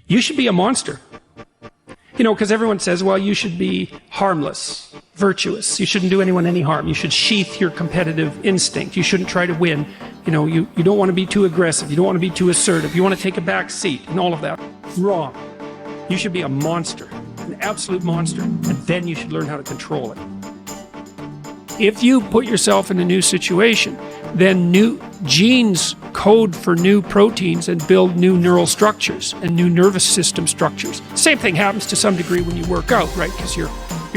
You should be a monster. You know, because everyone says, well, you should be harmless, virtuous. You shouldn't do anyone any harm. You should sheath your competitive instinct. You shouldn't try to win. You know, you don't want to be too aggressive. You don't want to be too assertive. You want to take a back seat and all of that. Wrong. You should be a monster, an absolute monster, and then you should learn how to control it. If you put yourself in a new situation, then new genes code for new proteins and build new neural structures and new nervous system structures. Same thing happens to some degree when you work out, right? Because your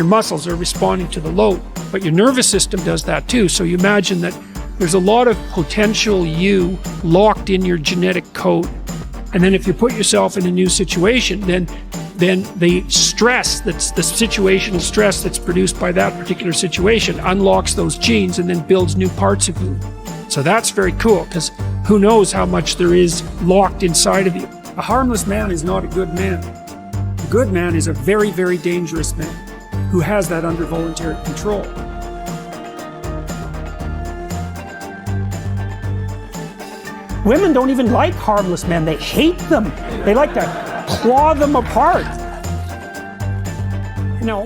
muscles are responding to the load, but your nervous system does that too. So you imagine that there's a lot of potential you locked in your genetic code. And then if you put yourself in a new situation, then the stress, that's the situational stress that's produced by that particular situation, unlocks those genes and then builds new parts of you. So that's very cool, because who knows how much there is locked inside of you. A harmless man is not a good man. A good man is a very, very dangerous man who has that under voluntary control. Women don't even like harmless men. They hate them. They like to claw them apart. You know,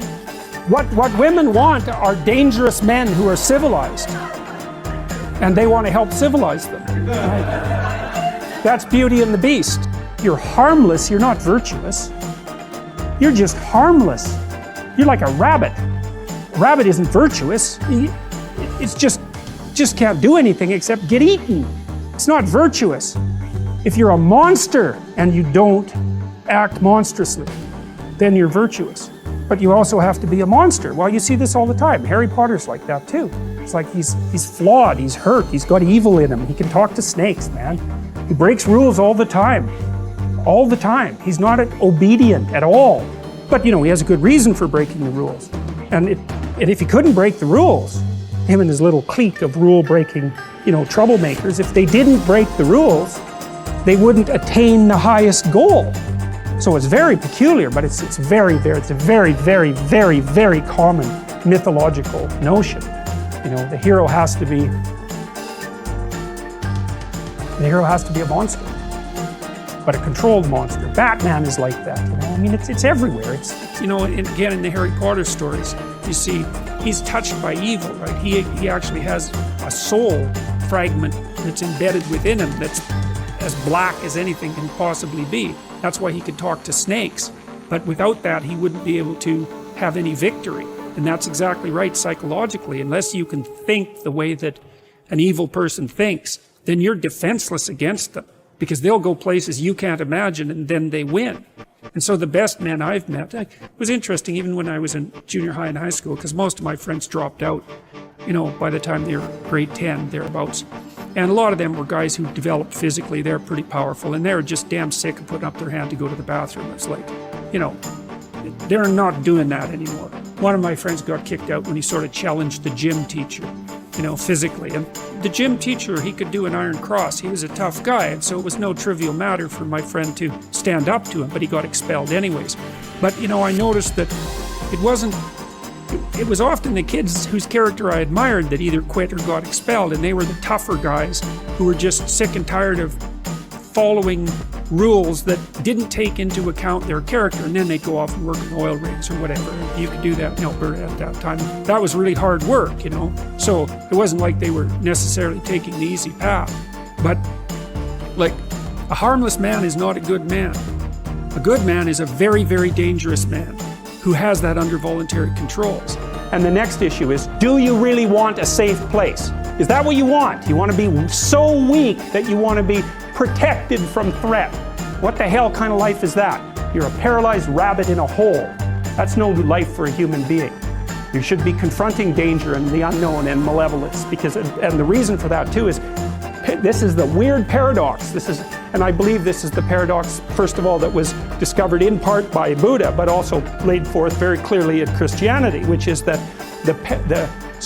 what women want are dangerous men who are civilized. And they want to help civilize them. Right? That's Beauty and the Beast. You're harmless, you're not virtuous. You're just harmless. You're like a rabbit. A rabbit isn't virtuous. It's just can't do anything except get eaten. It's not virtuous. If you're a monster and you don't act monstrously, then you're virtuous. But you also have to be a monster. Well, you see this all the time. Harry Potter's like that too. It's like he's flawed, he's hurt, he's got evil in him. He can talk to snakes, man. He breaks rules all the time. All the time. He's not obedient at all. But you know, he has a good reason for breaking the rules. And if he couldn't break the rules, him and his little clique of rule-breaking, you know, troublemakers, if they didn't break the rules, they wouldn't attain the highest goal. So it's very peculiar, but it's a very, very common mythological notion. You know, the hero has to be a monster, but a controlled monster. Batman is like that, you know. I mean, it's everywhere. It's you know, and again in the Harry Potter stories, you see he's touched by evil, right? He actually has a soul fragment that's embedded within him that's as black as anything can possibly be. That's why he could talk to snakes. But without that, he wouldn't be able to have any victory. And that's exactly right psychologically. Unless you can think the way that an evil person thinks, then you're defenseless against them, because they'll go places you can't imagine and then they win. And so the best men I've met, it was interesting even when I was in junior high and high school, because most of my friends dropped out, you know, by the time they were grade 10, thereabouts. And a lot of them were guys who developed physically. They're pretty powerful, and they're just damn sick of putting up their hand to go to the bathroom. It's like, you know, they're not doing that anymore. One of my friends got kicked out when he sort of challenged the gym teacher, you know, physically. And the gym teacher, he could do an iron cross. He was a tough guy, and so it was no trivial matter for my friend to stand up to him, but he got expelled anyways. But, you know, I noticed that it was often the kids whose character I admired that either quit or got expelled, and they were the tougher guys who were just sick and tired of following rules that didn't take into account their character, and then they'd go off and work in oil rigs or whatever. You could do that in Alberta at that time. That was really hard work, you know, so it wasn't like they were necessarily taking the easy path. But like, a harmless man is not a good man. A good man is a very, very dangerous man who has that under voluntary controls. And the next issue is, do you really want a safe place? Is that what you want? You want to be so weak that you want to be protected from threat? What the hell kind of life is that? You're a paralyzed rabbit in a hole. That's no life for a human being. You should be confronting danger and the unknown and malevolence, because, and the reason for that too is, this is the weird paradox. And I believe this is the paradox, first of all, that was discovered in part by Buddha, but also laid forth very clearly in Christianity, which is that the